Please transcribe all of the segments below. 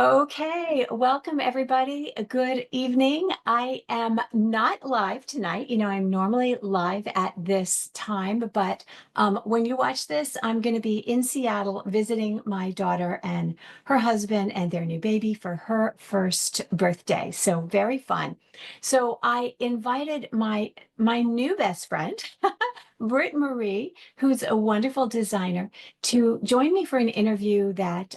Okay, welcome everybody. Good evening. I am not live tonight. I'm normally live at this time, but when you watch this, I'm going to be in Seattle visiting my daughter and her husband and their new baby for her first birthday. So very fun. So I invited my new best friend, Britt-Marie, who's a wonderful designer, to join me for an interview that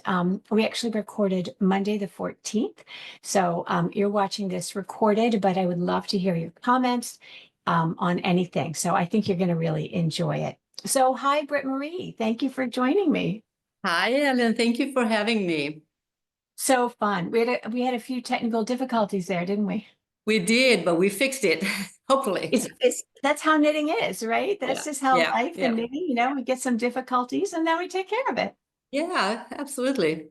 we actually recorded Monday the 14th. So you're watching this recorded, but I would love to hear your comments on anything. So I think you're going to really enjoy it. So hi, Britt-Marie. Thank you for joining me. Hi, Ellen. Thank you for having me. So fun. We had a few technical difficulties there, didn't we? We did, but we fixed it, hopefully. That's how knitting is, right? That's Yeah, just how yeah, life and yeah. knitting, we get some difficulties and then we take care of it. Yeah, absolutely.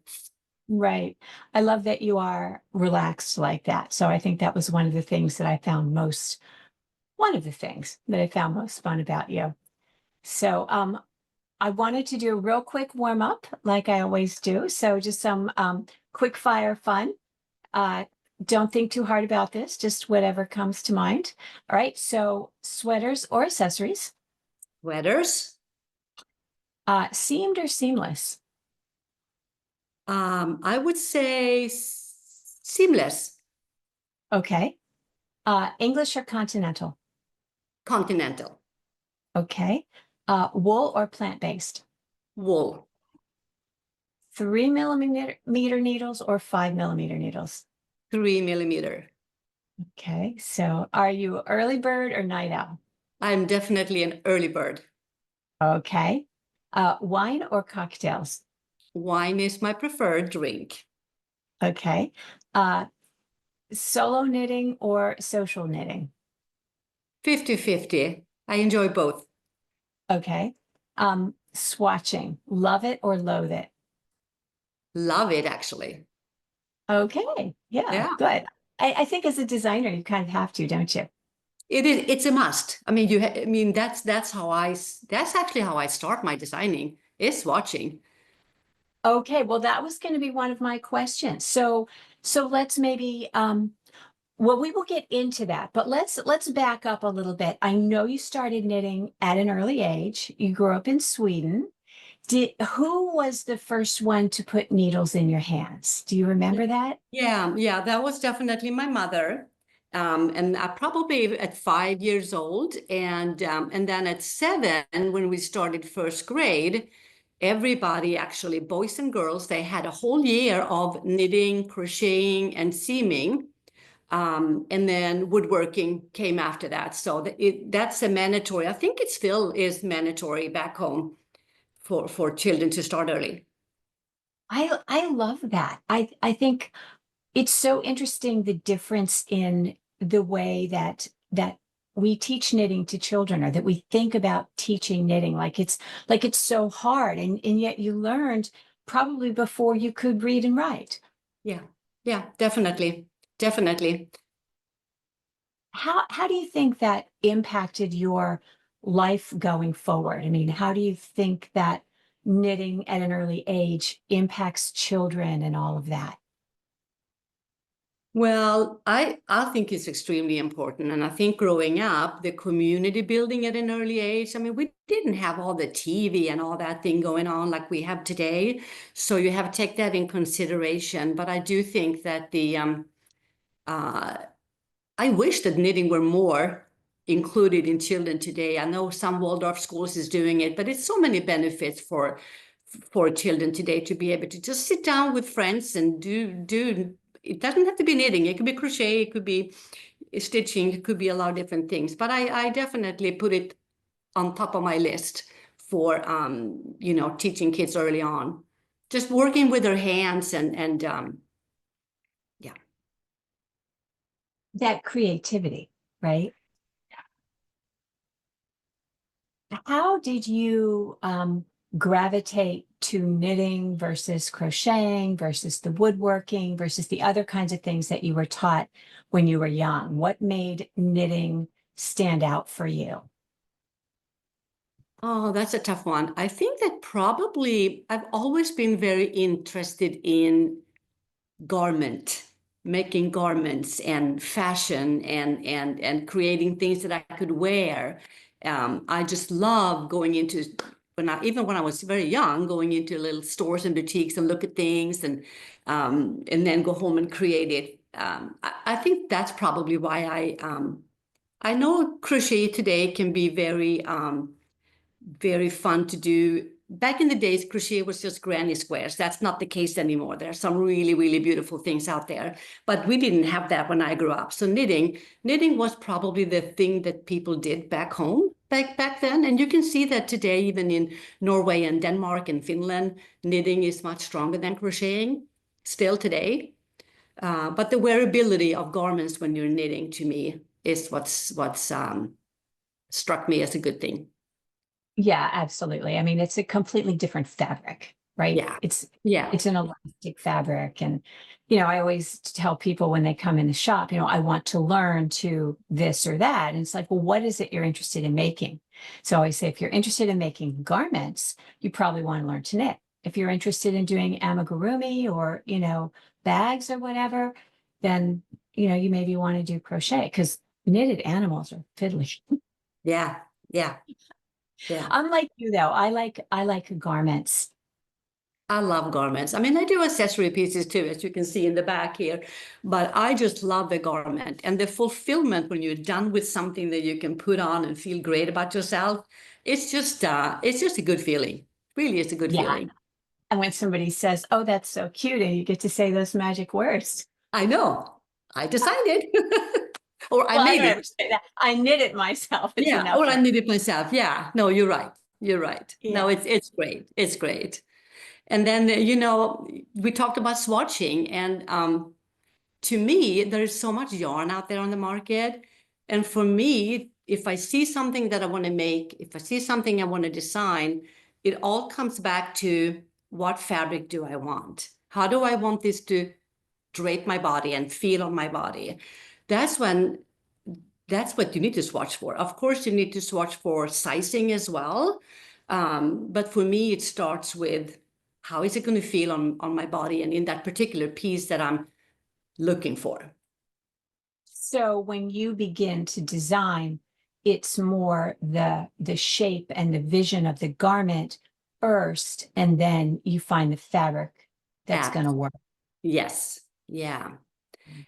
Right. I love that you are relaxed like that. So I think that was one of the things that I found most fun about you. So I wanted to do a real quick warm up like I always do. So just some quick fire fun. Uh, don't think too hard about this, just whatever comes to mind. All right. So sweaters or accessories, Sweaters. seamed or seamless. I would say seamless, Okay. English or continental. continental, Okay. Wool or plant-based. wool, 3 millimeter needles or 5 millimeter needles. 3 millimeter. Okay, so are you early bird or night owl? I'm definitely an early bird. Okay, wine or cocktails? Wine is my preferred drink. Okay, uh, solo knitting or social knitting? 50-50. I enjoy both. Okay, swatching, love it or loathe it? Love it, actually. Okay, yeah, Yeah. good. I think as a designer, you kind of have to, don't you? It is. It's a must. I mean, I mean, that's how that's actually how I start my designing is watching. Okay, well, that was going to be one of my questions. So let's maybe well, we will get into that, but let's back up a little bit. I know you started knitting at an early age. You grew up in Sweden. Who was the first one to put needles in your hands? Do you remember that? Yeah, yeah, that was definitely my mother. And I probably at 5 years old, and then at 7, when we started first grade, everybody actually, boys and girls, they had a whole year of knitting, crocheting, and seaming. And then woodworking came after that. So that's a mandatory. I think it still is mandatory back home for children to start early. I love that. I think it's so interesting the difference in the way that we teach knitting to children or that we think about teaching knitting like it's so hard and yet you learned probably before you could read and write. Yeah, yeah, definitely, definitely. How do you think that impacted your life going forward? I mean, how do you think that knitting at an early age impacts children and all of that? Well, I think it's extremely important. And I think growing up, the community building at an early age, I mean, we didn't have all the TV and all that thing going on like we have today. So you have to take that in consideration. But I do think that uh, I wish that knitting were more included in children today. I know some Waldorf schools is doing it, but it's so many benefits for children today to be able to just sit down with friends and do it doesn't have to be knitting. It could be crochet, it could be stitching, it could be a lot of different things. But I definitely put it on top of my list for teaching kids early on. Just working with their hands and yeah. That creativity, right? How did you gravitate to knitting versus crocheting versus the woodworking versus the other kinds of things that you were taught when you were young? What made knitting stand out for you? Oh, that's a tough one. I think that probably I've always been very interested in garment, making garments and fashion and creating things that I could wear. I just love going into even when I was very young, going into little stores and boutiques and look at things and then go home and create it. I think that's probably why I know crochet today can be very fun to do. Back in the days, crochet was just granny squares. That's not the case anymore. There are some really, really beautiful things out there, but we didn't have that when I grew up. So knitting was probably the thing that people did back home back then. And you can see that today, even in Norway and Denmark and Finland, knitting is much stronger than crocheting still today. But the wearability of garments when you're knitting, to me, is what's struck me as a good thing. Yeah, absolutely. I mean, it's a completely different fabric, right? Yeah. It's Yeah. it's an elastic fabric. And, I always tell people when they come in the shop, I want to learn to this or that. And it's like, well, what is it you're interested in making? So I always say, if you're interested in making garments, you probably want to learn to knit. If you're interested in doing amigurumi or, bags or whatever, then, you maybe want to do crochet because knitted animals are fiddly. Yeah. Yeah. Yeah. Unlike you though, I like garments. I love garments. I mean, I do accessory pieces too, as you can see in the back here, but I just love the garment and the fulfillment when you're done with something that you can put on and feel great about yourself. It's just a good feeling. Really, it's a good Yeah. feeling. And when somebody says, "Oh, that's so cute," and you get to say those magic words. I know. I designed it. Or I Well, I made don't it. ever say that. I knit it myself. It's Yeah. enough Or I for made it myself. Yeah. No, you're right. You're right. No, yeah. it's great. It's great. And then, we talked about swatching, and to me, there is so much yarn out there on the market. And for me, if I see something that I want to make, if I see something I want to design, it all comes back to, what fabric do I want? How do I want this to drape my body and feel on my body? That's what you need to swatch for. Of course, you need to swatch for sizing as well. But for me, it starts with, how is it going to feel on my body and in that particular piece that I'm looking for. So when you begin to design, it's more the shape and the vision of the garment first, and then you find the fabric that's going to Abs- work. yes. Yeah.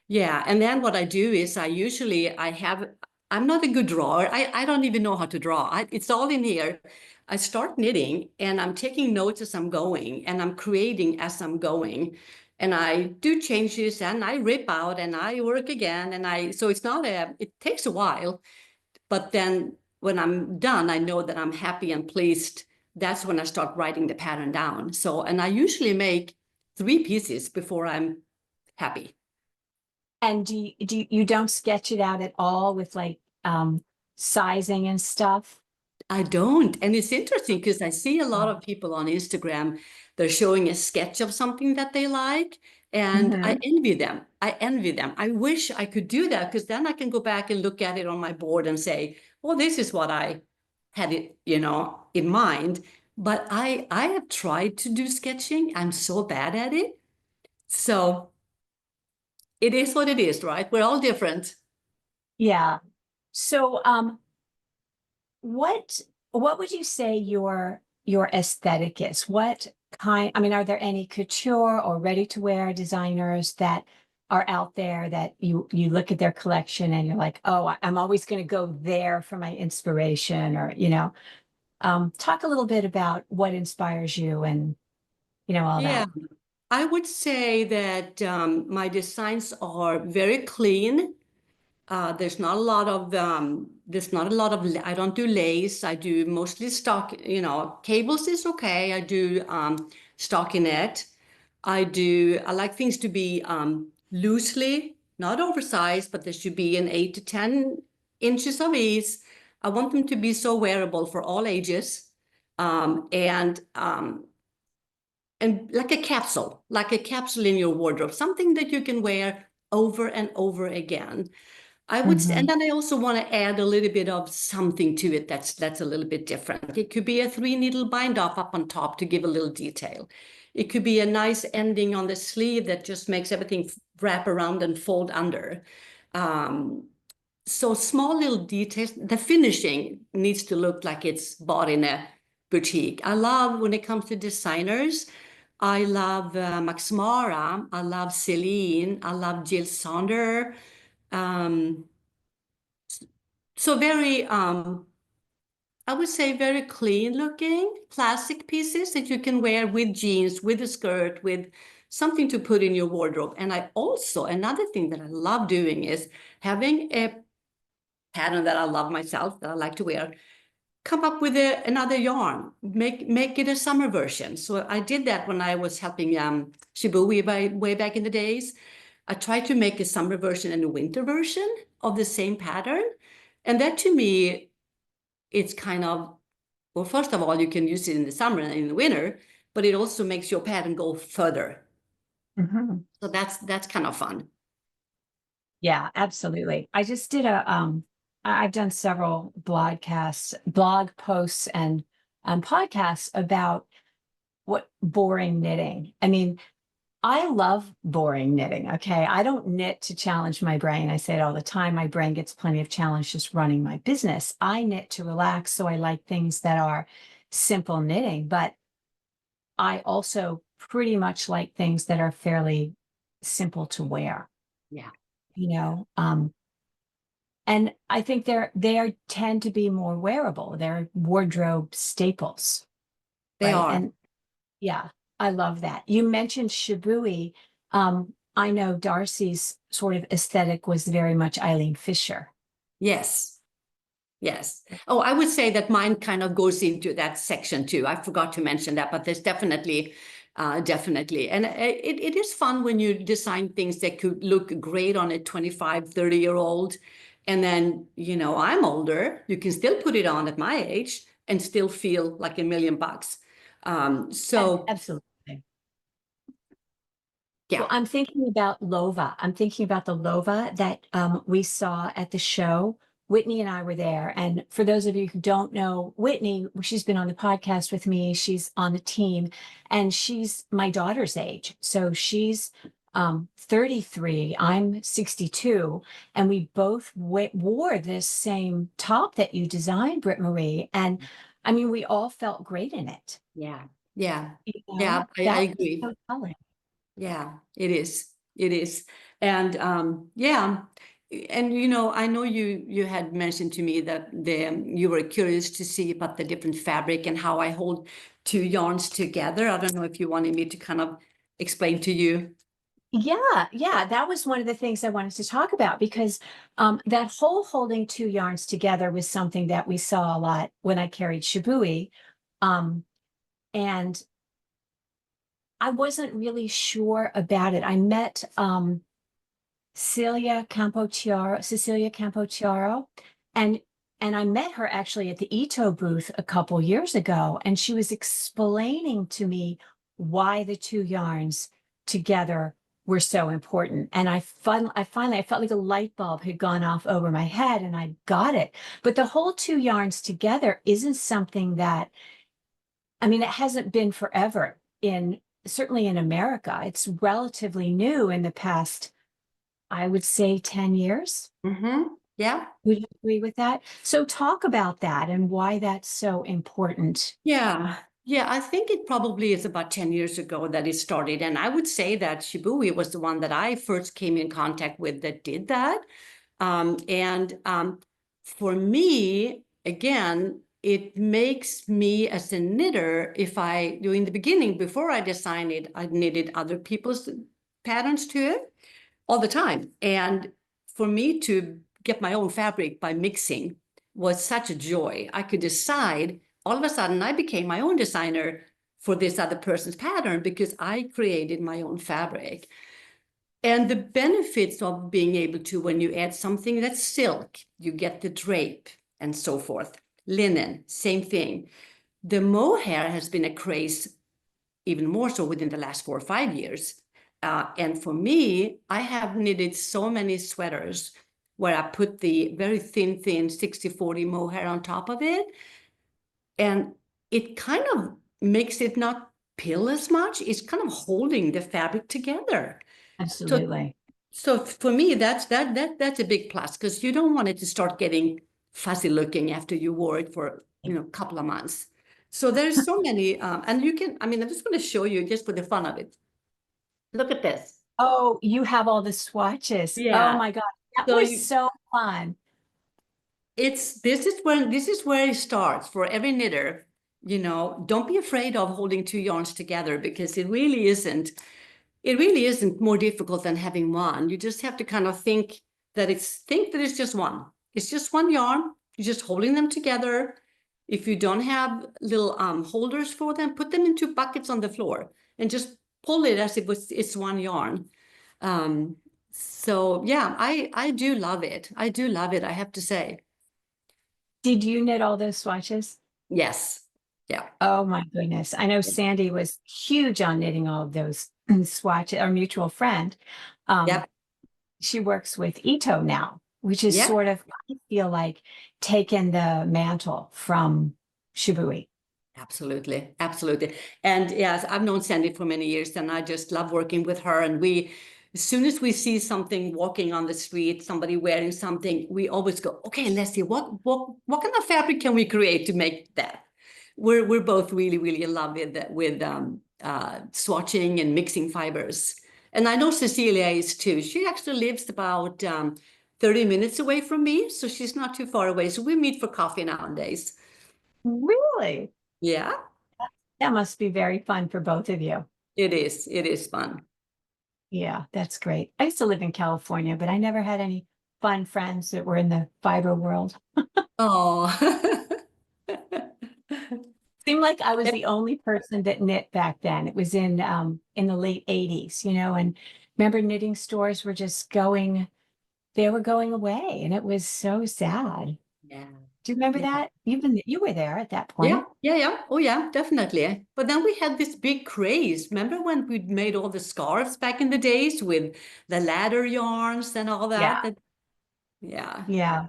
Yeah. And then what I do is I'm not a good drawer. I don't even know how to draw. It's all in here. I start knitting and I'm taking notes as I'm going and I'm creating as I'm going. And I do changes and I rip out and I work again. So it takes a while, but then when I'm done, I know that I'm happy and pleased. That's when I start writing the pattern down. And I usually make 3 pieces before I'm happy. And you don't sketch it out at all with like sizing and stuff? I don't. And it's interesting because I see a lot of people on Instagram, they're showing a sketch of something that they like. And I Mhm. envy them. I envy them. I wish I could do that because then I can go back and look at it on my board and say, well, this is what I had it, in mind. But I have tried to do sketching. I'm so bad at it. So it is what it is, right? We're all different. Yeah. So what what would you say your aesthetic is? What kind, I mean, are there any couture or ready to wear designers that are out there that you look at their collection and you're like, oh, I'm always going to go there for my inspiration, or talk a little bit about what inspires you and all Yeah. that. I would say that my designs are very clean. I don't do lace. I do mostly cables is okay. I do stockinette. I like things to be loosely, not oversized, but there should be an 8 to 10 inches of ease. I want them to be so wearable for all ages. And like a capsule in your wardrobe, something that you can wear over and over again. And Mhm. then I also want to add a little bit of something to it that's a little bit different. It could be a 3 needle bind off up on top to give a little detail. It could be a nice ending on the sleeve that just makes everything wrap around and fold under. So small little details. The finishing needs to look like it's bought in a boutique. I love when it comes to designers. I love Max Mara. I love Celine. I love Jill Sander. Um, so very, I would say very clean looking classic pieces that you can wear with jeans, with a skirt, with something to put in your wardrobe. And I also, another thing that I love doing is having a pattern that I love myself, that I like to wear, come up with another yarn, make it a summer version. So I did that when I was helping Shibui way back in the days. I tried to make a summer version and a winter version of the same pattern. And that to me, it's kind of, well, first of all, you can use it in the summer and in the winter, but it also makes your pattern go further. Mhm. So that's kind of fun. Yeah, absolutely. I just did I've done several blog posts and podcasts about what boring knitting. I mean, I love boring knitting. Okay. I don't knit to challenge my brain. I say it all the time. My brain gets plenty of challenge just running my business. I knit to relax. So I like things that are simple knitting, but I also pretty much like things that are fairly simple to wear, Yeah, you know. And I think they tend to be more wearable. They're wardrobe staples, they right? are. And yeah, I love that. You mentioned Shibui. I know Darcy's sort of aesthetic was very much Eileen Fisher. Yes. Yes. Oh, I would say that mine kind of goes into that section too. I forgot to mention that, but there's definitely. And it is fun when you design things that could look great on a 25, 30-year-old. And then, I'm older. You can still put it on at my age and still feel like $1,000,000. So Absolutely. Well, yeah, I'm thinking about Lova. I'm thinking about the Lova that we saw at the show. Whitney and I were there. And for those of you who don't know Whitney, she's been on the podcast with me. She's on the team and she's my daughter's age. So she's 33, I'm 62. And we both wore this same top that you designed, Britt-Marie. And I mean, we all felt great in it. yeah, yeah, You yeah, know, I that was agree. so telling. Yeah, it is. It is. And yeah. And I know you had mentioned to me that you were curious to see about the different fabric and how I hold two yarns together. I don't know if you wanted me to kind of explain to you. Yeah, that was one of the things I wanted to talk about because that whole holding two yarns together was something that we saw a lot when I carried Shibui. Um, and I wasn't really sure about it. I met Cecilia Campochiaro, and and I met her actually at the Ito booth a couple years ago, and she was explaining to me why the two yarns together were so important. And I finally I felt like a light bulb had gone off over my head, and I got it. But the whole two yarns together isn't something that I mean, it hasn't been forever in certainly in America. It's relatively new in the past I would say 10 years. Yeah. Would you agree with that? So talk about that and why that's so important. Yeah. Yeah, I think it probably is about 10 years ago that it started. And I would say that Shibui was the one that I first came in contact with that did that. And for me, again, it makes me as a knitter, if I do in the beginning, before I designed it, I knitted other people's patterns to it all the time. And for me to get my own fabric by mixing was such a joy. I could decide, all of a sudden, I became my own designer for this other person's pattern because I created my own fabric. And the benefits of being able to, when you add something that's silk, you get the drape and so forth. Linen, same thing. The mohair has been a craze even more so within the last 4 or 5 years. And for me, I have knitted so many sweaters where I put the very thin 60/40 mohair on top of it. And it kind of makes it not pill as much. It's kind of holding the fabric together. So Absolutely. so for me, that's a big plus because you don't want it to start getting fuzzy looking after you wore it for a couple of months. So there's so many, and you can. I mean, I'm just going to show you just for the fun of it. Look at this. Oh, you have all the swatches. Oh Yeah. my God. That So was so fun. this is where it starts for every knitter. Don't be afraid of holding two yarns together because it really isn't more difficult than having one. You just have to kind of think that it's just one. It's just one yarn. You're just holding them together. If you don't have little holders for them, put them into buckets on the floor and just pull it as if it's one yarn. Um, so yeah, I do love it. I do love it, I have to say. Did you knit all those swatches? Yes. Yeah. Oh my goodness. I know Sandy was huge on knitting all of those swatches, our mutual friend. Um, Yep. she works with Ito now, which is Yep. sort of, I feel like, taken the mantle from Shibui. Absolutely, absolutely. And yes, I've known Sandy for many years, and I just love working with her. And as soon as we see something walking on the street, somebody wearing something, we always go, okay, let's see what kind of fabric can we create to make that. We're both really, really in love with that, with swatching and mixing fibers. And I know Cecilia is too. She actually lives about 30 minutes away from me, so she's not too far away. So we meet for coffee nowadays. Really? Yeah. That must be very fun for both of you. It is. It is fun. Yeah, that's great. I used to live in California, but I never had any fun friends that were in the fiber world. Oh, Seemed like I was the only person that knit back then. It was in the late 80s, and remember knitting stores were just they were going away and it was so sad. yeah. Do you remember Yeah. that? You were there at that Yeah. point. Yeah. Yeah. Oh, yeah, definitely. But then we had this big craze. Remember when we made all the scarves back in the days with the ladder yarns and all Yeah. that? Yeah. Yeah.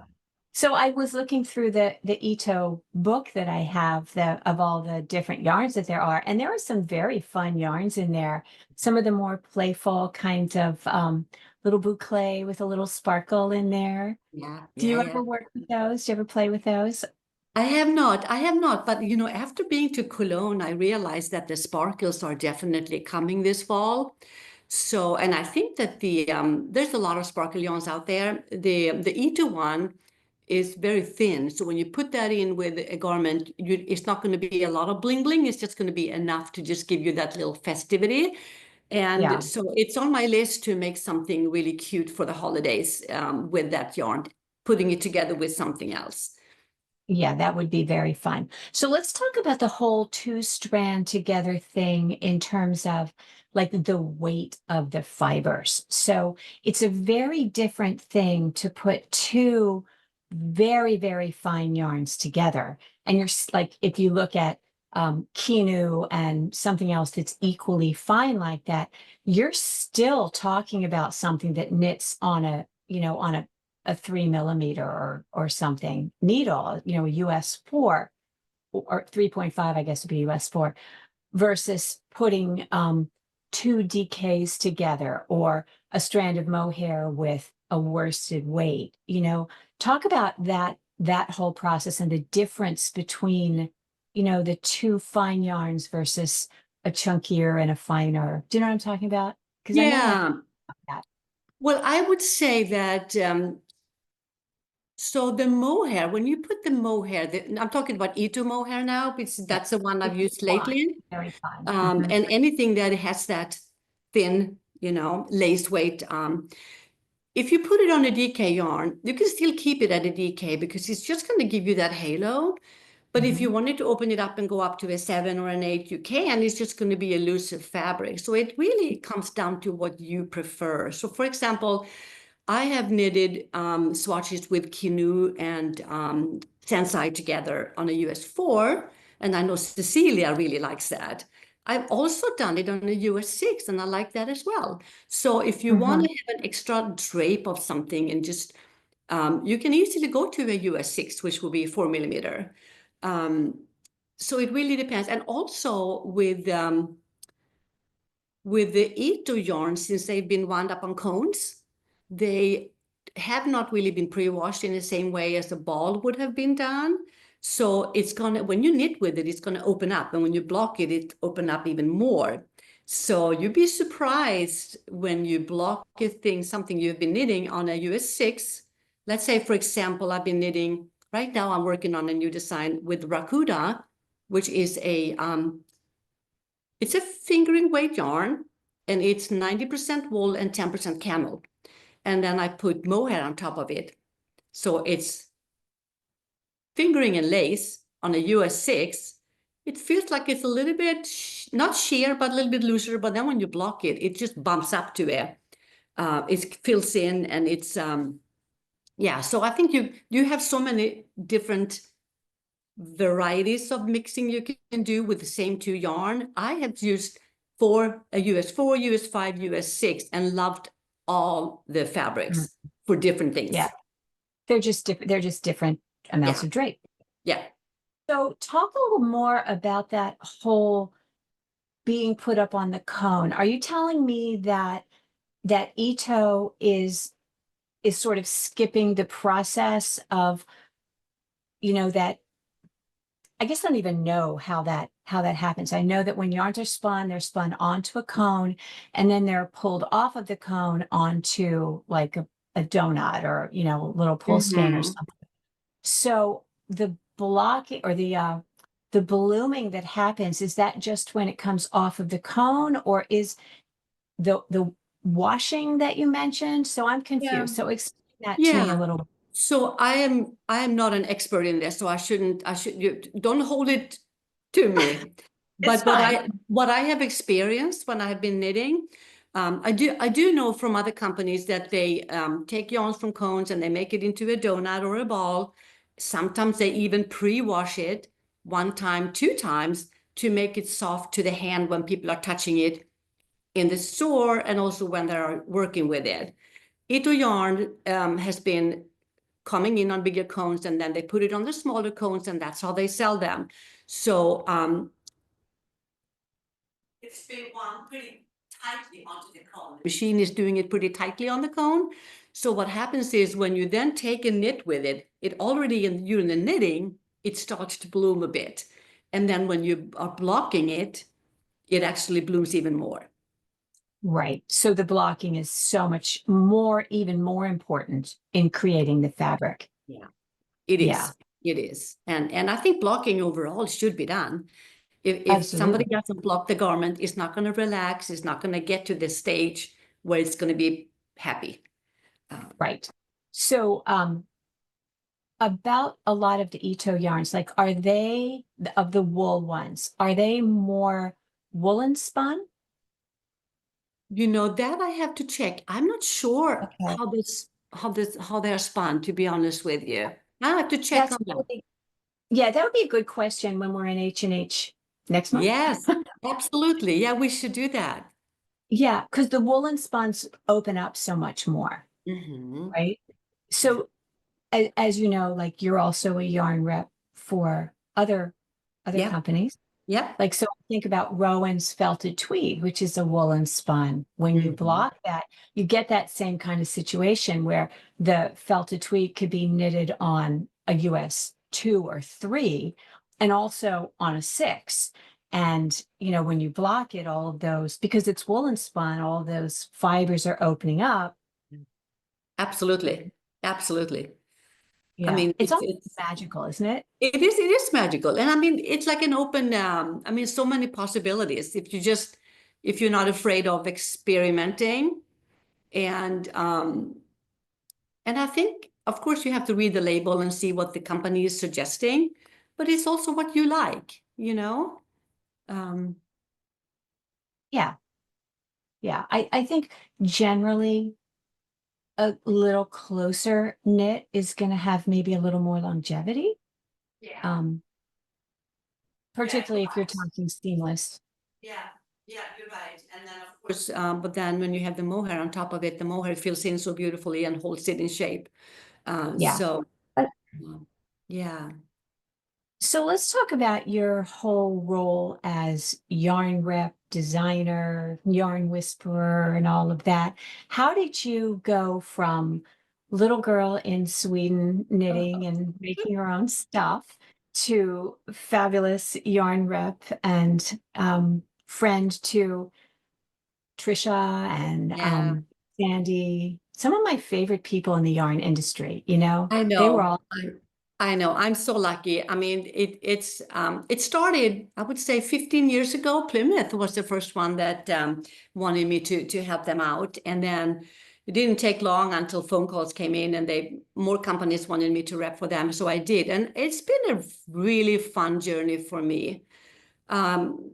So I was looking through the Ito book that I have of all the different yarns that there are, and there are some very fun yarns in there. Some of the more playful kinds of little boucle with a little sparkle in there. Yeah. Do Yeah. you Yeah. ever work with those? Do you ever play with those? I have not. I have not. But after being to Cologne, I realized that the sparkles are definitely coming this fall. So, and I think that there's a lot of sparkle yarns out there. The Ito one is very thin. So when you put that in with a garment, it's not going to be a lot of bling bling. It's just going to be enough to just give you that little festivity. And Yeah. so it's on my list to make something really cute for the holidays with that yarn, putting it together with something else. Yeah, that would be very fun. So let's talk about the whole two strand together thing in terms of like the weight of the fibers. So it's a very different thing to put two very, very fine yarns together. And like, if you look at Kinu and something else that's equally fine like that, you're still talking about something that knits on a 3 millimeter or something needle, a US 4 or 3.5, I guess would be US 4, versus putting two DKs together or a strand of mohair with a worsted weight. Talk about that whole process and the difference between, the two fine yarns versus a chunkier and a finer. Do you know what I'm talking about? Because I know you have to Yeah. talk about that. Well, I would say that so the mohair, when you put the mohair, I'm talking about Ito mohair now, because Yeah, that's the one I've which is used fine, lately. very fine. And anything that has that thin, lace weight. If you put it on a DK yarn, you can still keep it at a DK because it's just going to give you that halo. But if you Mhm. wanted to open it up and go up to a 7 or an 8, you can. It's just going to be a looser fabric. So it really comes down to what you prefer. So for example, I have knitted swatches with Kinu and Sensai together on a US 4, and I know Cecilia really likes that. I've also done it on a US 6, and I like that as well. So if you want Mhm. to have an extra drape of something and just, you can easily go to a US 6, which will be 4 millimeter. Um, So it really depends. And also with the Ito yarns, since they've been wound up on cones, they have not really been pre-washed in the same way as a ball would have been done. So it's gonna, when you knit with it, it's gonna open up, and when you block it, it open up even more. So you'd be surprised when you block a thing, something you've been knitting on a US 6. Let's say, for example, I've been knitting, right now I'm working on a new design with Rakuda, which is it's a fingering weight yarn, and it's 90% wool and 10% camel. And then I put mohair on top of it. So it's fingering and lace on a US 6. It feels like it's a little bit, not sheer, but a little bit looser. But then when you block it, it just bumps up to it fills in, and it's, yeah. So I think you have so many different varieties of mixing you can do with the same two yarn. I have used a US 4, US 5, US 6, and loved all the Mm. fabrics for different Yeah, things. they're just different. They're just different amounts Yeah, of drape. yeah. So talk a little more about that whole being put up on the cone. Are you telling me that Ito is sort of skipping the process of, that I guess I don't even know how that happens. I know that when yarns are spun, they're spun onto a cone and then they're pulled off of the cone onto like a donut or, a little pull skein or Mhm. something. So the blocking or the blooming that happens, is that just when it comes off of the cone, or is the washing that you mentioned? So I'm Yeah. confused. So explain that to me a Yeah. little. So I am not an expert in this, so you don't hold it to me. It's But fine. what I have experienced when I have been knitting, I do know from other companies that they take yarns from cones and they make it into a donut or a ball. Sometimes they even pre-wash it one time, two times, to make it soft to the hand when people are touching it in the store, and also when they're working with it. Ito yarn has been coming in on bigger cones, and then they put it on the smaller cones, and that's how they sell them. So it's been wound pretty tightly onto the cone. The machine is doing it pretty tightly on the cone. So what happens is when you then take a knit with it, it already you're in the knitting, it starts to bloom a bit. And then when you are blocking it, it actually blooms even more. Right. So the blocking is so much more, even more important in creating the fabric. Yeah. It Yeah, is. It is. And I think blocking overall should be done. If somebody absolutely. doesn't block the garment, it's not going to relax. It's not going to get to the stage where it's going to be happy. Right. So, about a lot of the Ito yarns, like, are they of the wool ones? Are they more woolen spun? That I have to check. I'm not sure Okay. how they're spun, to be honest with you. I have to check That's on that. really, yeah, that would be a good question when we're in H&H next month. Yes, absolutely. Yeah, we should do that. Yeah, because the woolen spuns open up so much more, Hmm. right? Yeah. So as you know, like, you're also a yarn rep for other Yep. companies. Yep. Like, so think about Rowan's felted tweed, which is a woolen spun. When you Hmm. block that, you get that same kind of situation where the felted tweed could be knitted on a US 2 or 3 and also on a 6. And, when you block it, all of those, because it's woolen spun, all of those fibers are opening up. Absolutely. Absolutely. I Yeah. mean, It's almost it's magical, isn't it? it is magical. And I mean, it's like an open, I mean, so many possibilities if you're not afraid of experimenting. And and I think, of course, you have to read the label and see what the company is suggesting, but it's also what you like. Um, Yeah. Yeah. I think generally a little closer knit is going to have maybe a little more longevity. yeah, Um, yeah, you're particularly if you're right. talking seamless. Yeah, yeah, you're right. And then of course, but then when you have the mohair on top of it, the mohair fills in so beautifully and holds it in shape. Yeah. So But yeah. So let's talk about your whole role as yarn rep, designer, yarn whisperer, and all of that. How did you go from little girl in Sweden knitting and making her own stuff to fabulous yarn rep and friend to Trisha and Yeah, Sandy? Some of my favorite people in the yarn industry, I they were know. all I know. I'm so lucky. I mean, it started, I would say 15 years ago. Plymouth was the first one that wanted me to help them out. And then it didn't take long until phone calls came in and more companies wanted me to rep for them. So I did. And it's been a really fun journey for me. Um,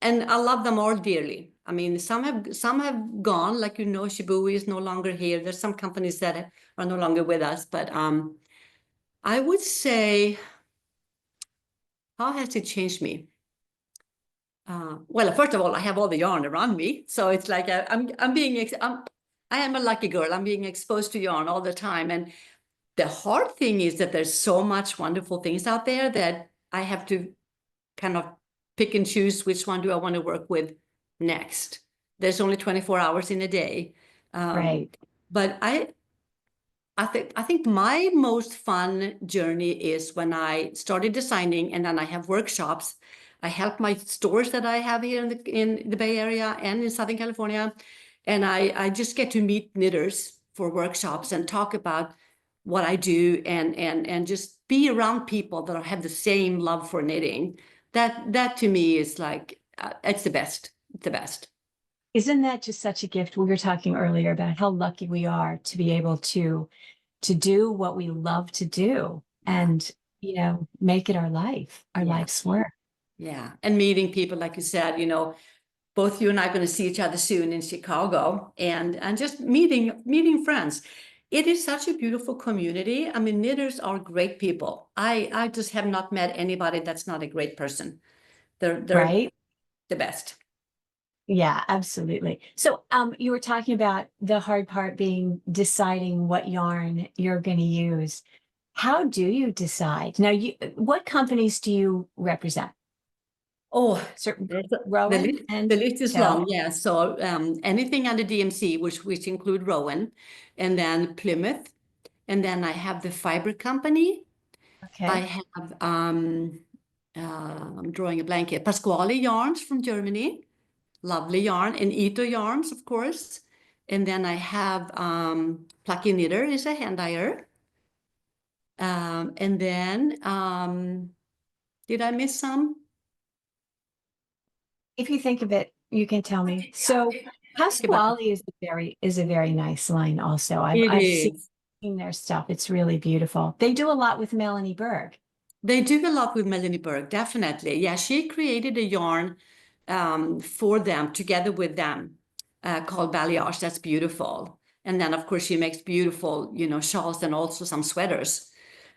and I love them all dearly. I mean, some have gone, like Shibui is no longer here. There's some companies that are no longer with us, but I would say, how has it changed me? Well, first of all, I have all the yarn around me, so it's like I am a lucky girl. I'm being exposed to yarn all the time, and the hard thing is that there's so much wonderful things out there that I have to kind of pick and choose which one do I want to work with next. There's only 24 hours in a day, um, right. but I think my most fun journey is when I started designing and then I have workshops. I help my stores that I have here in the Bay Area and in Southern California. And I just get to meet knitters for workshops and talk about what I do and just be around people that have the same love for knitting. That to me is like it's the best. It's the best. Isn't that just such a gift? We were talking earlier about how lucky we are to be able to do what we love to do Yeah. and, make it our Yeah. life's work. Yeah. And meeting people, like you said, both you and I are going to see each other soon in Chicago and just meeting friends. It is such a beautiful community. I mean, knitters are great people. I just have not met anybody that's not a great person. They're Right? the best. Yeah, absolutely. So, you were talking about the hard part being deciding what yarn you're going to use. How do you decide? Now, what companies do you represent? Oh, Certain there's the Rowan list and the list is Toe. long. Yeah. So anything under DMC, which include Rowan, and then Plymouth, and then I have the fiber company. I Okay. have I'm drawing a blank here. Pasquale yarns from Germany, lovely yarn, and Ito yarns, of course. And then I have Plucky Knitter is a hand dyer. And then did I miss some? If you think of it, you can tell me. So Think about it. Pasquale is a very nice line also. It I've seen is. their stuff. It's really beautiful. They do a lot with Melanie Berg. They do a lot with Melanie Berg, definitely. Yeah, she created a yarn for them, together with them, called balayage. That's beautiful. And then, of course, she makes beautiful, shawls and also some sweaters.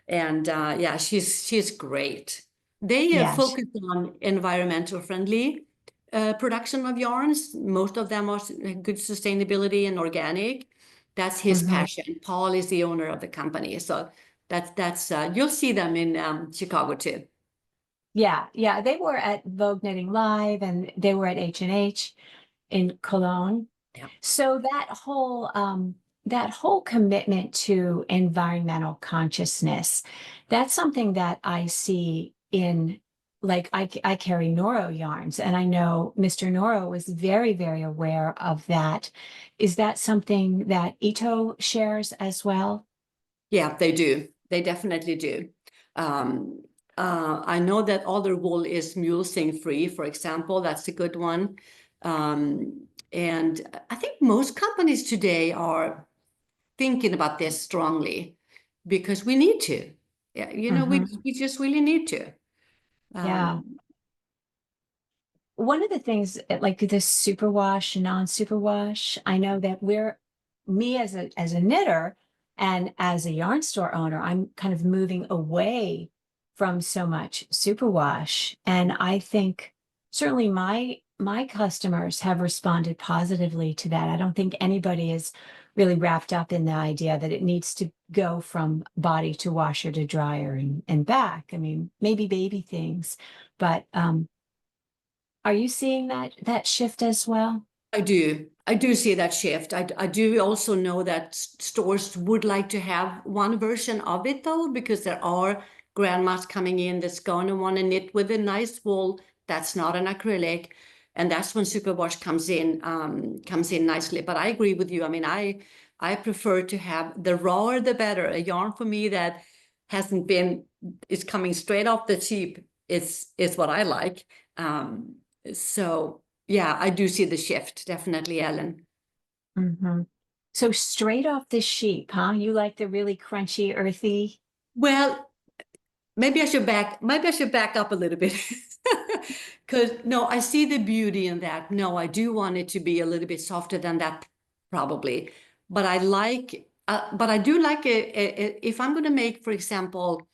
And yeah, she's great. They Yeah. focus on environmental friendly production of yarns. Most of them are good sustainability and organic. That's his Mhm. passion. Paul is the owner of the company, so that's you'll see them in Chicago too. Yeah, yeah. They were at Vogue Knitting Live and they were at H&H in Cologne. Yeah. So that whole commitment to environmental consciousness, that's something that I see in like I carry Noro yarns and I know Mr. Noro was very, very aware of that. Is that something that Ito shares as well? Yeah, they do. They definitely do. Um, I know that other wool is mulesing free, for example. That's a good one. And I think most companies today are thinking about this strongly because we need to. Yeah, Mhm. we just really need to. Yeah. Um, One of the things like this superwash, non-superwash, I know that me as a knitter and as a yarn store owner, I'm kind of moving away from so much superwash. And I think certainly my my customers have responded positively to that. I don't think anybody is really wrapped up in the idea that it needs to go from body to washer to dryer and back. I mean, maybe baby things, but are you seeing that shift as well? I do. I do see that shift. I do also know that stores would like to have one version of it though, because there are grandmas coming in that's going to want to knit with a nice wool that's not an acrylic, and that's when superwash comes in nicely. But I agree with you. I mean, I prefer to have the rawer the better. A yarn for me that hasn't been is coming straight off the sheep is what I like. So. Yeah, I do see the shift, definitely, Ellen. Hmm. So straight off the sheep, huh? You like the really crunchy, earthy? Well, maybe I should back up a little bit. Because no, I see the beauty in that. No, I do want it to be a little bit softer than that, probably. But I do like if I'm going to make, for example,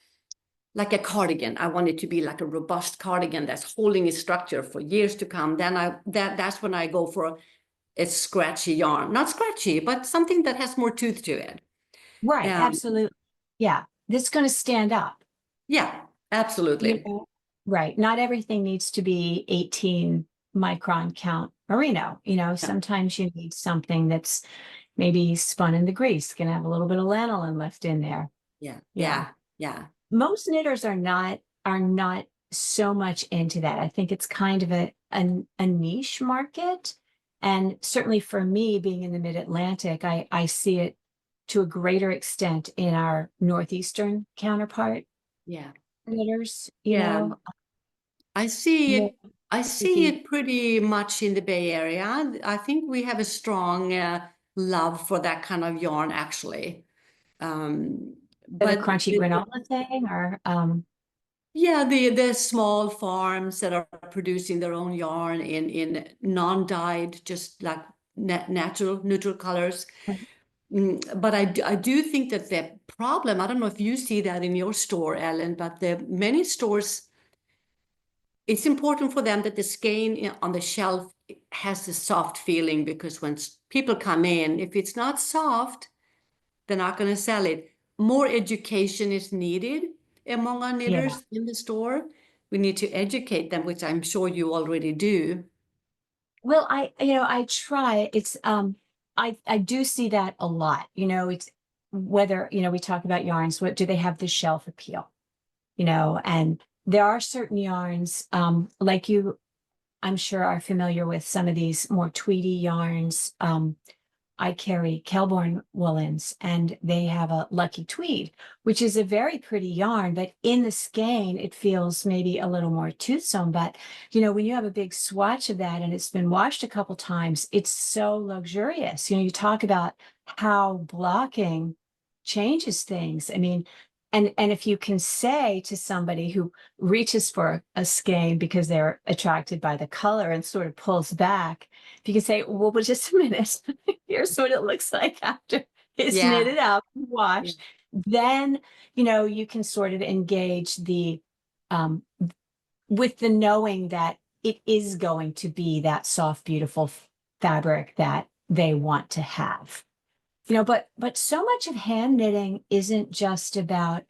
like a cardigan, I want it to be like a robust cardigan that's holding its structure for years to come. Then that's when I go for a scratchy yarn. Not scratchy, but something that has more tooth to it. Right, Um, absolutely. Yeah, that's going to stand up. yeah, You absolutely. know, right. Not everything needs to be 18 micron count merino. Yeah, Sometimes you need something that's maybe spun in the grease, can have a little bit of lanolin left in there. yeah, Yeah. yeah, yeah, Most knitters are not so much into that. I think it's kind of a niche market. And certainly for me, being in the mid-Atlantic, I see it to a greater extent in our northeastern counterpart yeah, knitters, yeah. I see more it. I see easy it pretty much in the Bay Area. I think we have a strong love for that kind of yarn, actually. Um, for the but crunchy granola thing, or yeah, the small farms that are producing their own yarn in non-dyed, just like natural neutral colors. But I do think that the problem, I don't know if you see that in your store, Ellen, but the many stores, it's important for them that the skein on the shelf has a soft feeling, because when people come in, if it's not soft, they're not going to sell it. More education is needed among our yeah. knitters in the store. We need to educate them, which I'm sure you already do. Well, I try. I do see that a lot. It's whether, we talk about yarns, what do they have the shelf appeal? And there are certain yarns, like you, I'm sure are familiar with some of these more tweedy yarns. I carry Kelborn woolens and they have a lucky tweed, which is a very pretty yarn, but in the skein, it feels maybe a little more toothsome. But, when you have a big swatch of that and it's been washed a couple times, it's so luxurious. You talk about how blocking changes things. I mean, and if you can say to somebody who reaches for a skein because they're attracted by the color and sort of pulls back, if you can say, well, but just a minute, here's what it looks like after it's Yeah, knitted up and yeah, washed, then you can sort of engage the um with the knowing that it is going to be that soft, beautiful fabric that they want to have. But so much of hand knitting isn't just about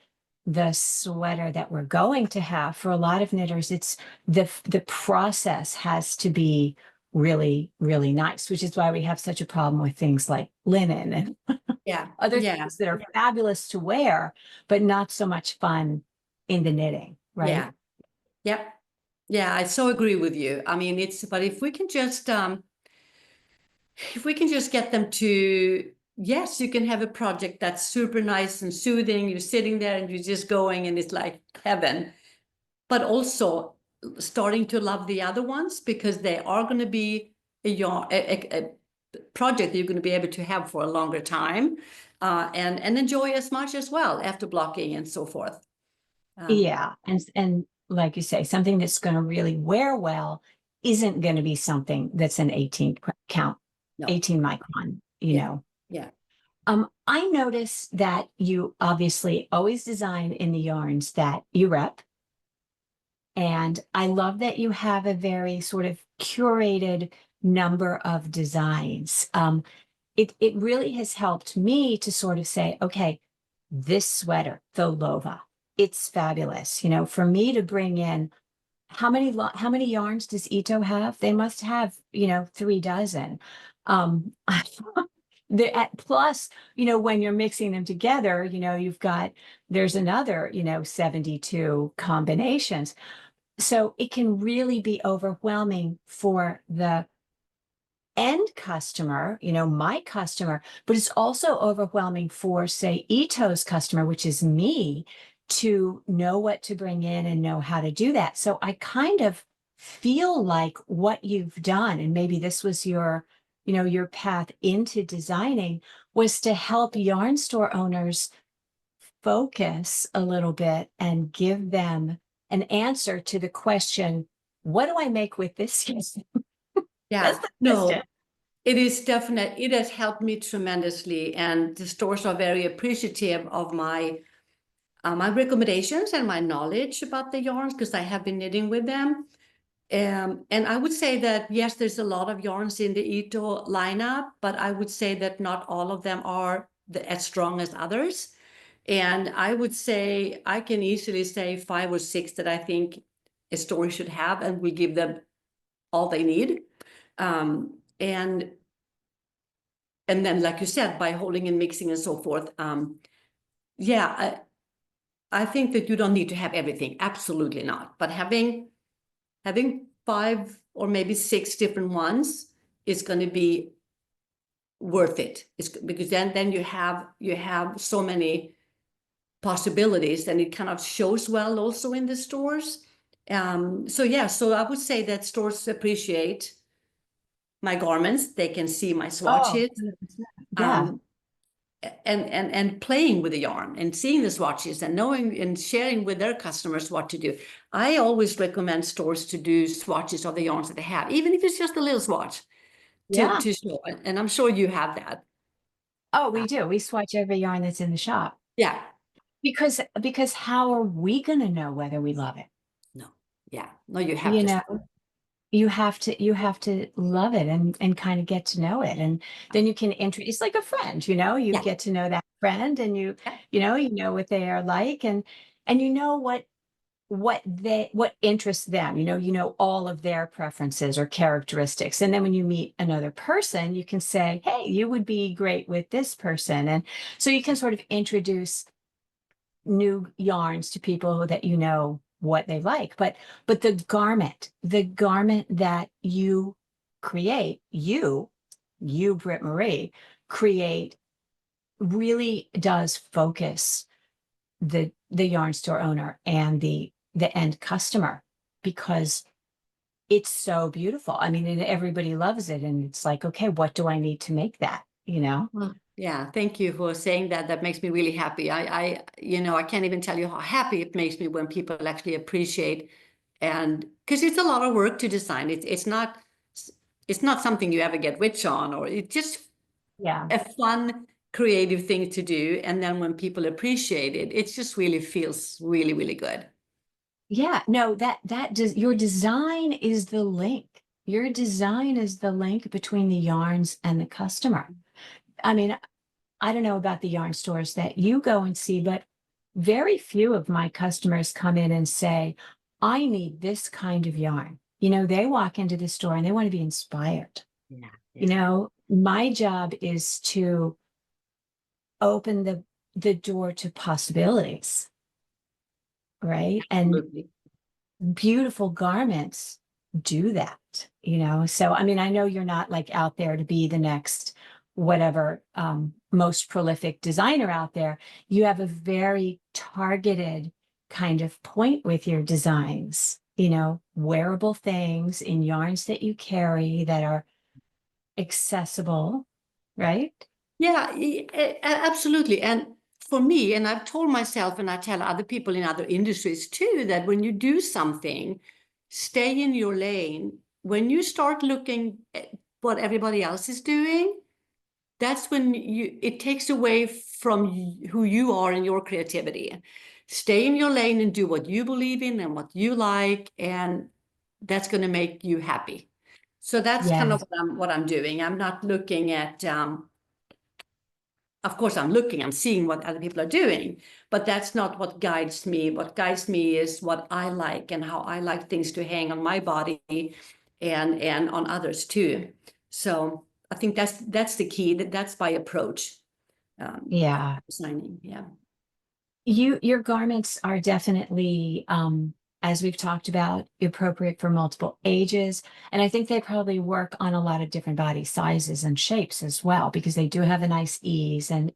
the sweater that we're going to have. For a lot of knitters, it's the process has to be really, really nice, which is why we have such a problem with things like linen and yeah, other yeah, things that are fabulous to wear, but not so much fun in the knitting, right? yeah, yep. Yeah, I so agree with you. I mean, but if we can just get them to, yes, you can have a project that's super nice and soothing. You're sitting there and you're just going and it's like heaven, but also starting to love the other ones, because they are going to be a project that you're going to be able to have for a longer time, and enjoy as much as well after blocking and so forth. Um, Yeah, and like you say, something that's going to really wear well isn't going to be something that's an 18 count, no, 18 micron, yeah, yeah. I noticed that you obviously always design in the yarns that you rep. And I love that you have a very sort of curated number of designs. It really has helped me to sort of say, okay, this sweater, the Lova, it's fabulous. For me to bring in how many yarns does Ito have? They must have, 3 dozen. Um, plus, when you're mixing them together, there's another, 72 combinations. So it can really be overwhelming for the end customer, my customer, but it's also overwhelming for, say, Ito's customer, which is me, to know what to bring in and know how to do that. So I kind of feel like what you've done, and maybe this was your path into designing, was to help yarn store owners focus a little bit and give them an answer to the question, what do I make with this? That's Yeah, the question. no, it is definite. It has helped me tremendously, and the stores are very appreciative of my recommendations and my knowledge about the yarns because I have been knitting with them. And I would say that yes, there's a lot of yarns in the Ito lineup, but I would say that not all of them are as strong as others. And I would say I can easily say 5 or 6 that I think a store should have, and we give them all they need. And then, like you said, by holding and mixing and so forth, yeah, I think that you don't need to have everything. Absolutely not. But having 5 or maybe 6 different ones is going to be worth it. It's because then you have so many possibilities, and it kind of shows well also in the stores. So yeah, so I would say that stores appreciate my garments. They can see my Oh, swatches. 100%. Yeah. Um, and playing with the yarn and seeing the swatches and knowing and sharing with their customers what to do. I always recommend stores to do swatches of the yarns that they have, even if it's just a little swatch Yeah. to show. And I'm sure you have that. Oh, we Uh, do. We swatch every yarn that's in the shop yeah, because how are we going to know whether we love it? no, yeah, no, you have You to. know, you have to love it and kind of get to know it. And then you can introduce like a friend, you Yeah, get to know that friend and you, yeah, you know what they are like and you know what interests them, you know all of their preferences or characteristics. And then when you meet another person, you can say, hey, you would be great with this person. And so you can sort of introduce new yarns to people that you know what they like. But the garment that you create, you Britt-Marie, create really does focus the yarn store owner and the end customer because it's so beautiful. I mean, and everybody loves it. And it's like, okay, what do I need to make that? well, yeah, thank you for saying that. That makes me really happy. I can't even tell you how happy it makes me when people actually appreciate, and because it's a lot of work to design. It's not something you ever get rich on, or it's just Yeah. a fun, creative thing to do. And then when people appreciate it, it just really feels really, really good. Yeah, no, that does your design is the link. Your design is the link between the yarns and the customer. I mean, I don't know about the yarn stores that you go and see, but very few of my customers come in and say, I need this kind of yarn. They walk into the store and they want to be inspired. Yeah, yeah, My job is to open the door to possibilities, right? And absolutely. beautiful garments do that. So I mean, I know you're not like out there to be the next whatever most prolific designer out there. You have a very targeted kind of point with your designs, wearable things in yarns that you carry that are accessible, right? Yeah, absolutely. And for me, and I've told myself, and I tell other people in other industries too, that when you do something, stay in your lane. When you start looking at what everybody else is doing, that's when it takes away from who you are and your creativity. stay in your lane and do what you believe in and what you like, and that's going to make you happy. So that's kind of Yes. what I'm doing. I'm not looking at, of course, I'm seeing what other people are doing, but that's not what guides me. What guides me is what I like and how I like things to hang on my body and on others too. So I think that's the key. That's my approach. Yeah. Designing, yeah. Your garments are definitely, as we've talked about, appropriate for multiple ages. And I think they probably work on a lot of different body sizes and shapes as well, because they do have a nice ease and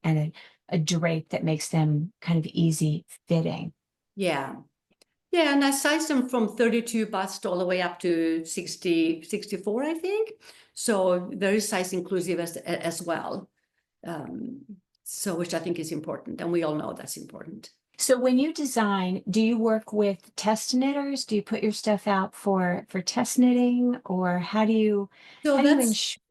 a drape that makes them kind of easy fitting. Yeah. Yeah, and I size them from 32 bust all the way up to 60, 64, I think. So very size inclusive as well. Um, so which I think is important, and we all know that's important. So when you design, do you work with test knitters? Do you put your stuff out for test knitting, or So how do you that's ensure?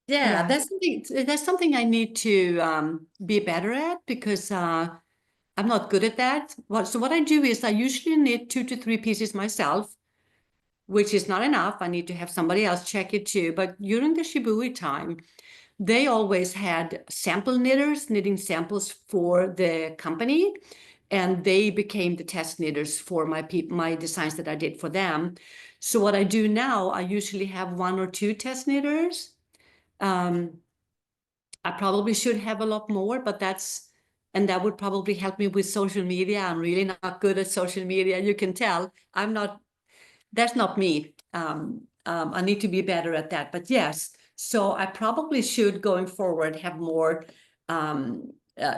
yeah, Yeah. that's something I need to be better at, because I'm not good at that. So what I do is I usually knit 2 to 3 pieces myself, which is not enough. I need to have somebody else check it too. But during the Shibui time, they always had sample knitters knitting samples for the company, and they became the test knitters for my designs that I did for them. So what I do now, I usually have 1 or 2 test knitters. Um, I probably should have a lot more, but and that would probably help me with social media. I'm really not good at social media. You can tell that's not me. I need to be better at that. But yes, so I probably should, going forward, have more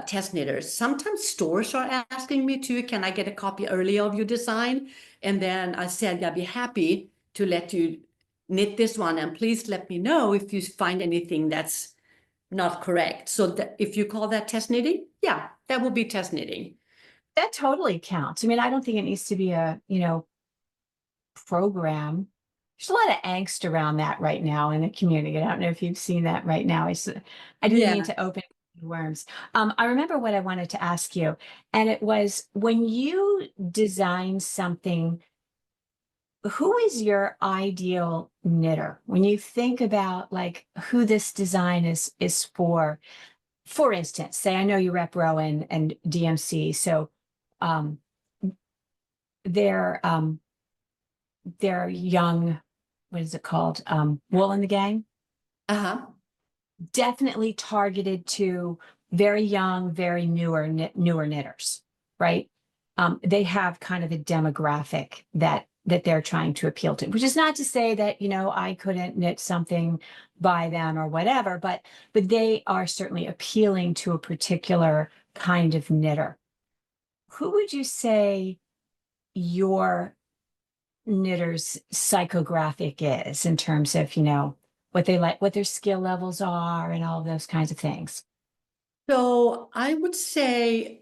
test knitters. Sometimes stores are asking me to, can I get a copy early of your design? And then I said, I'd be happy to let you knit this one. And please let me know if you find anything that's not correct. So that if you call that test knitting, yeah, that will be test knitting. That totally counts. I mean, I don't think it needs to be a, program. There's a lot of angst around that right now in the community. I don't know if you've seen that right now. I didn't mean Yeah. to open worms. I remember what I wanted to ask you, and it was when you design something, who is your ideal knitter? When you think about like who this design is for instance, say I know you rep Rowan and DMC, so um, they're young, what is it called? Wool in the Gang, Uh-huh. definitely targeted to very young, very newer knitters, right? They have kind of a demographic that they're trying to appeal to, which is not to say that, I couldn't knit something by them or whatever, but they are certainly appealing to a particular kind of knitter. Who would you say your knitter's psychographic is in terms of, what they like, what their skill levels are, and all those kinds of things? So I would say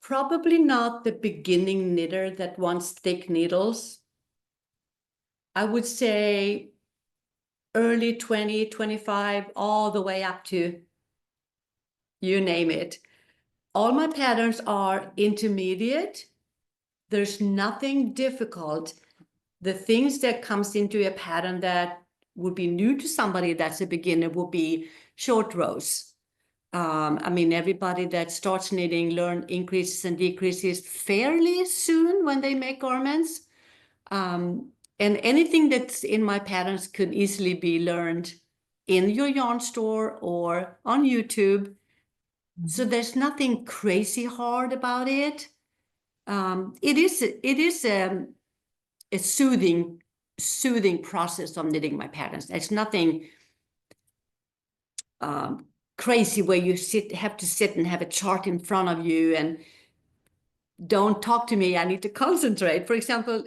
probably not the beginning knitter that wants thick needles. I would say early 20, 25, all the way up to you name it. All my patterns are intermediate. There's nothing difficult. The things that comes into a pattern that would be new to somebody that's a beginner would be short rows. I mean, everybody that starts knitting learn increases and decreases fairly soon when they make garments. And anything that's in my patterns could easily be learned in your yarn store or on YouTube. So Mhm. there's nothing crazy hard about it. It is a soothing process of knitting my patterns. It's nothing um, crazy where you have to sit and have a chart in front of you and don't talk to me. I need to concentrate. For example,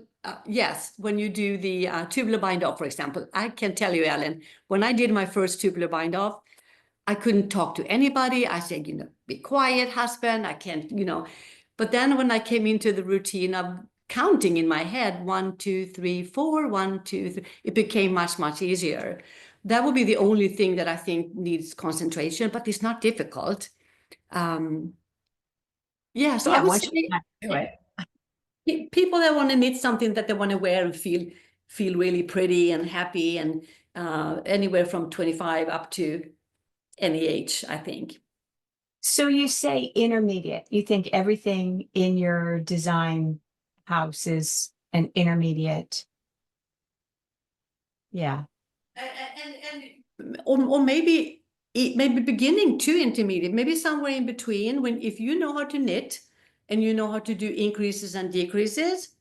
yes, when you do the tubular bind off, for example, I can tell you, Ellen, when I did my first tubular bind off, I couldn't talk to anybody. I said, be quiet, husband. I can't, But then when I came into the routine of counting in my head, 1, 2, 3, 4, 1, 2, 3, it became much, much easier. That would be the only thing that I think needs concentration, but it's not difficult. Um, Yeah, so I Yeah, would once you say do it. people that want to knit something that they want to wear and feel really pretty and happy, and anywhere from 25 up to any age, I think. So you say intermediate. You think everything in your design house is an intermediate. Yeah. Or maybe beginning to intermediate, maybe somewhere in between. When if you know how to knit and you know how to do increases and decreases,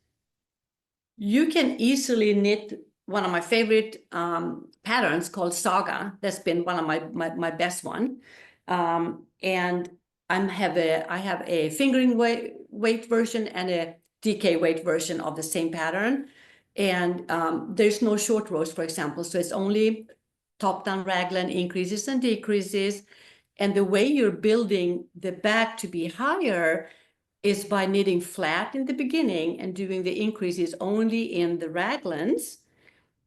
you can easily knit one of my favorite patterns called Saga. That's been one of my best one. And I have a fingering weight version and a DK weight version of the same pattern. And there's no short rows, for example. So it's only top down raglan increases and decreases. And the way you're building the back to be higher is by knitting flat in the beginning and doing the increases only in the raglans.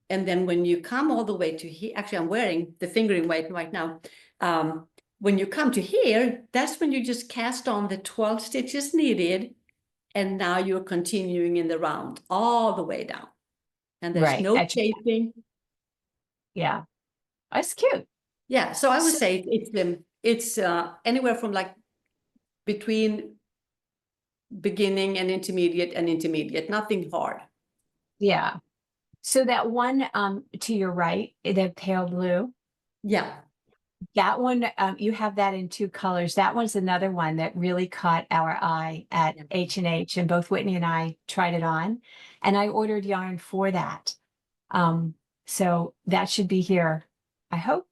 And then when you come all the way to here, actually I'm wearing the fingering weight right now. When you come to here, that's when you just cast on the 12 stitches needed. And now you're continuing in the round all the way down. And there's Right. no shaping. Yeah. That's cute. Yeah, so I would So, say it's anywhere from like between beginning and intermediate, nothing hard. yeah. So that one to your right, the pale blue, Yeah. that one, you have that in two colors. That one's another one that really caught our eye at Yeah. H&H, and both Whitney and I tried it on, and I ordered yarn for that. Um, so that should be here, I hope,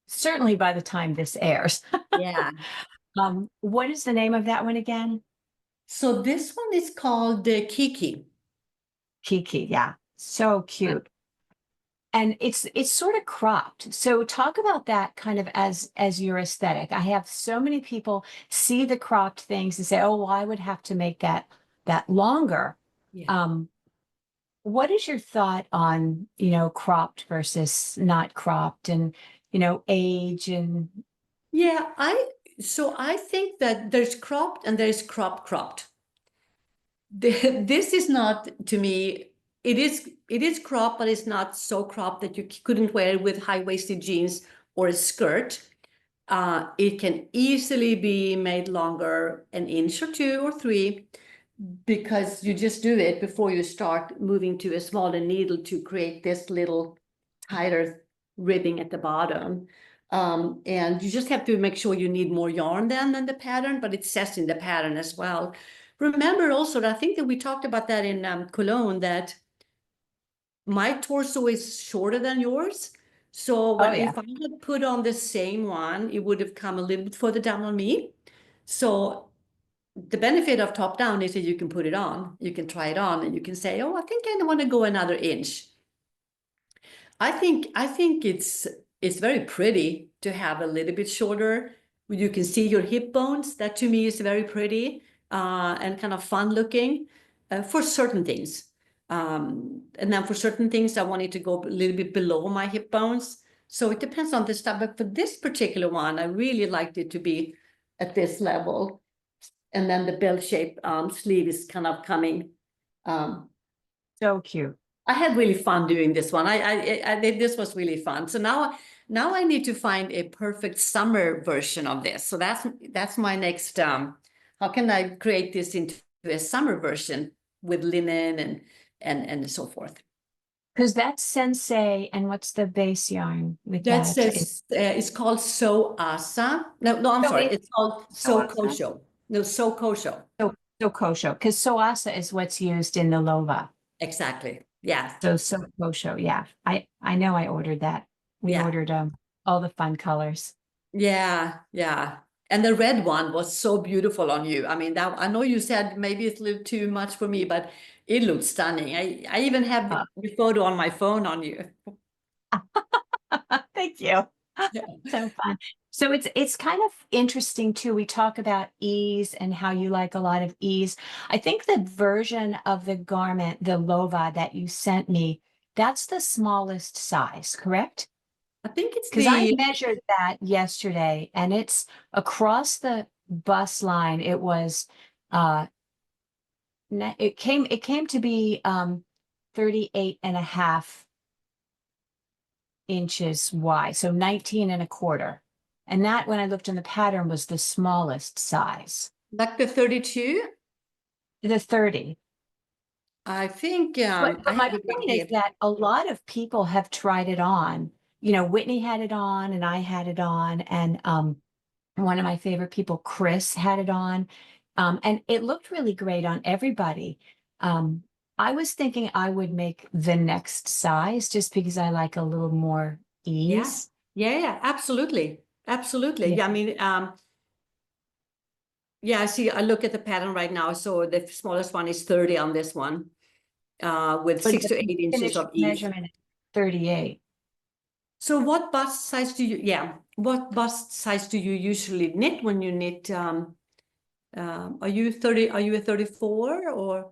certainly by the time this airs. Yeah. What is the name of that one again? So this one is called the Kiki. Kiki, yeah. So cute. And it's sort of cropped. So talk about that kind of as your aesthetic. I have so many people see the cropped things and say, "Oh, well, I would have to make that longer." Yeah. Um, what is your thought on, cropped versus not cropped, and age and Yeah, I think that there's cropped and there's cropped. This is not, to me, it is cropped, but it's not so cropped that you couldn't wear it with high-waisted jeans or a skirt. It can easily be made longer, an inch or two or three, because you just do it before you start moving to a smaller needle to create this little tighter ribbing at the bottom. And you just have to make sure you need more yarn than the pattern, but it says in the pattern as well. Remember also, I think that we talked about that in Cologne, that my torso is shorter than yours. So oh when yeah. if I had put on the same one, it would have come a little bit further down on me. So the benefit of top down is that you can put it on, you can try it on, and you can say, oh, I think I want to go another inch. I think it's very pretty to have a little bit shorter. You can see your hip bones. That to me is very pretty and kind of fun looking for certain things. And then for certain things, I want it to go a little bit below my hip bones. So it depends on the stuff. But for this particular one, I really liked it to be at this level. And then the bell shape sleeve is kind of coming. Um, So cute. I had really fun doing this one. This was really fun. So now I need to find a perfect summer version of this. So that's my next. How can I create this into a summer version with linen and so forth? Because that's sensei, and what's the base yarn with That that? It's says it's called So Asa. No, I'm so sorry. it's It's called So soasa. Kosho. No, So Kosho. So kosho, because soasa is what's used in the lova. Exactly. Yeah. So kosho, yeah. I know I ordered that. We Yeah. ordered all the fun colors. Yeah, yeah. And the red one was so beautiful on you. I mean, that I know you said maybe it's a little too much for me, but it looked stunning. I even have Uh, the photo on my phone on you. Thank you. Yeah. So fun. So it's kind of interesting too. We talk about ease and how you like a lot of ease. I think the version of the garment, the lova that you sent me, that's the smallest size, correct? I think it's Because I the measured that yesterday and it's across the bust line. It was Uh, it came to be 38 and a half inches wide, so 19 and a quarter. And that, when I looked in the pattern, was the smallest size. Like the 32? The 30. I think But I but my have it right point is here. that a lot of people have tried it on. Whitney had it on and I had it on, and one of my favorite people, Chris, had it on. And it looked really great on everybody. Um, I was thinking I would make the next size just because I like a little more Yeah. ease. Yeah, yeah, absolutely. Absolutely. Yeah. Yeah, I mean, yeah, I see. I look at the pattern right now. So the smallest one is 30 on this one, with But 6 to 8 inches finished of ease. measurement is 38. So what bust size do you, yeah, what bust size do you usually knit when you knit? Are you 30, are you a 34 or?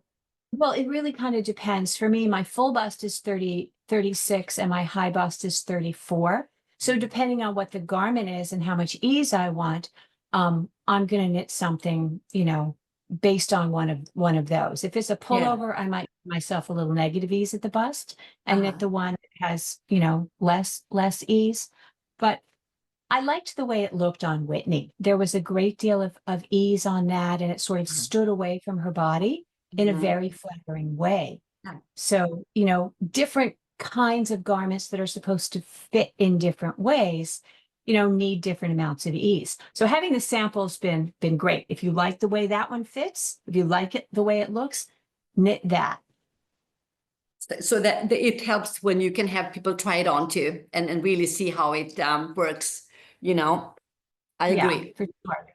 Well, it really kind of depends. For me, my full bust is 36, and my high bust is 34. So depending on what the garment is and how much ease I want, I'm going to knit something, based on one of those. If it's a Yeah. pullover, I might give myself a little negative ease at the bust and knit Uh-huh. the one that has, less ease. But I liked the way it looked on Whitney. There was a great deal of ease on that, and it sort of stood away from her body in a Mhm. very flattering way. Yeah. So, different kinds of garments that are supposed to fit in different ways, need different amounts of ease. So having the sample's been great. If you like the way that one fits, if you like it the way it looks, knit that. So that it helps when you can have people try it on too and really see how it works, you know. I Yeah, agree. for sure.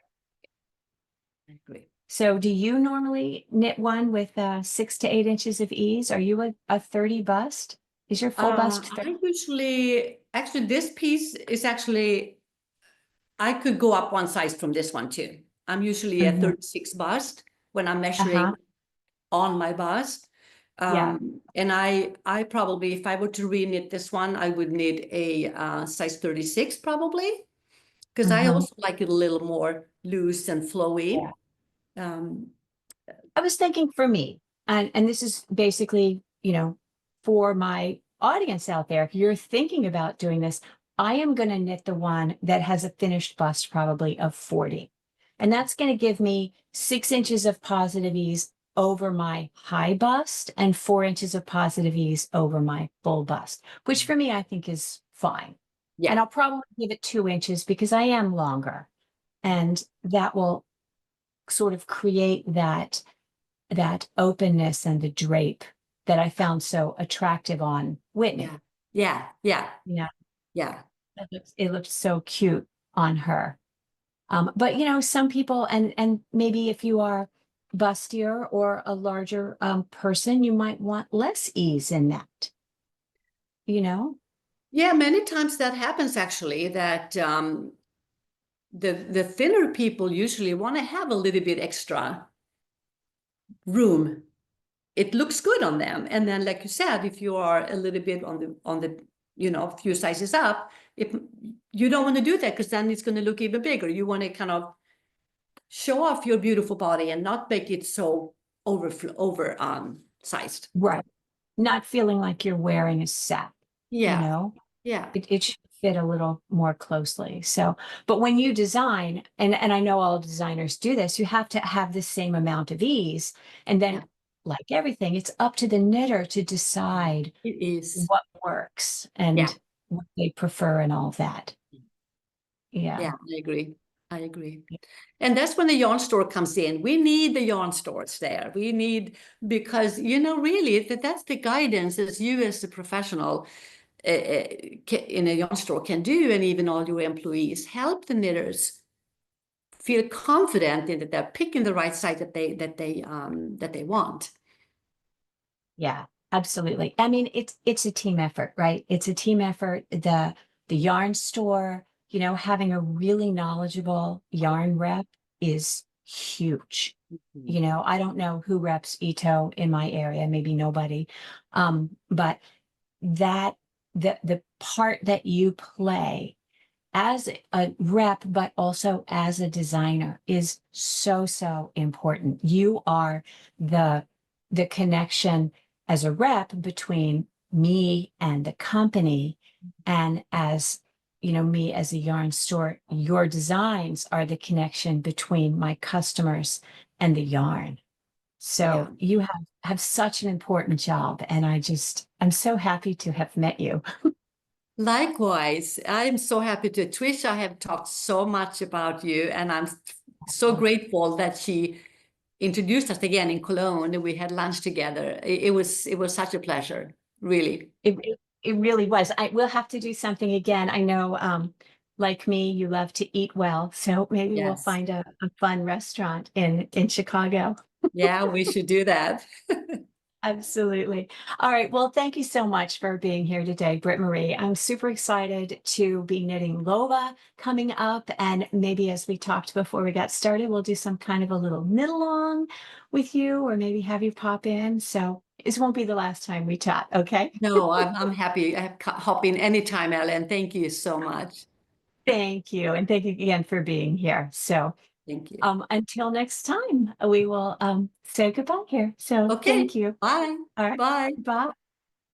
I agree. So do you normally knit one with 6 to 8 inches of ease? Are you a 30 bust? Is your full bust I 30? usually, actually, this piece is actually, I could go up one size from this one too. I'm usually a Mhm. 36 bust when I'm Uh-huh. measuring on my bust. Yeah. And I probably, if I were to re-knit this one, I would need a size 36 probably, because I Mhm. also like it a little more loose and Yeah. flowy. Um, I was thinking for me, and this is basically, for my audience out there, if you're thinking about doing this, I am going to knit the one that has a finished bust probably of 40. And that's going to give me 6 inches of positive ease over my high bust and 4 inches of positive ease over my full bust, which for me, I think is fine. And yeah, I'll probably give it 2 inches because I am longer. And that will sort of create that openness and the drape that I found so attractive on yeah, Whitney. yeah, yeah, Yeah, yeah. it looked so cute on her. But some people, and maybe if you are bustier or a larger person, you might want less ease in that, you know? Yeah, many times that happens actually, that the thinner people usually want to have a little bit extra room. It looks good on them. And then, like you said, if you are a little bit on the a few sizes up, if you don't want to do that, because then it's going to look even bigger. You want to kind of show off your beautiful body and not make it so over sized. Right. Not feeling like you're wearing a set, you Yeah, know? yeah, It should fit a little more closely. So, but when you design, and I know all designers do this, you have to have the same amount of ease. And yeah. then, like everything, it's up to the knitter to decide It is. what works Yeah, and what they prefer and all that. yeah, Yeah. I agree. I agree. And that's when the yarn store comes in. We need the yarn stores there. We need, because, really, that's the guidance as you as a professional in a yarn store can do, and even all your employees help the knitters feel confident in that they're picking the right site that they want. Yeah, absolutely. I mean, it's a team effort, right? It's a team effort. The yarn store, having a really knowledgeable yarn rep is huge. Mhm. I don't know who reps Ito in my area, maybe nobody. But that the part that you play as a rep, but also as a designer is so, so important. You are the connection as a rep between me and the company, and as me as a yarn store, your designs are the connection between my customers and the yarn. Yeah. So you have such an important job, and I'm so happy to have met you. Likewise, I'm so happy to. Trish, I have talked so much about you, and I'm so grateful that she introduced us again in Cologne, and we had lunch together. It was such a pleasure, really. It really was. I will have to do something again. I know, like me, you love to eat well, so maybe we'll Yes. find a fun restaurant in Chicago. Yeah, we should do that. Absolutely. All right. Well, thank you so much for being here today, Britt-Marie. I'm super excited to be knitting Lola coming up. And maybe as we talked before we got started, we'll do some kind of a little knit along with you, or maybe have you pop in. So this won't be the last time we chat. Okay. No, I'm happy. I have hop in anytime, Ellen. Thank you so much. Thank you. And thank you again for being here. So Thank you. until next time, we will say goodbye here. So Okay. thank you. Bye. All right. Bye. Bye.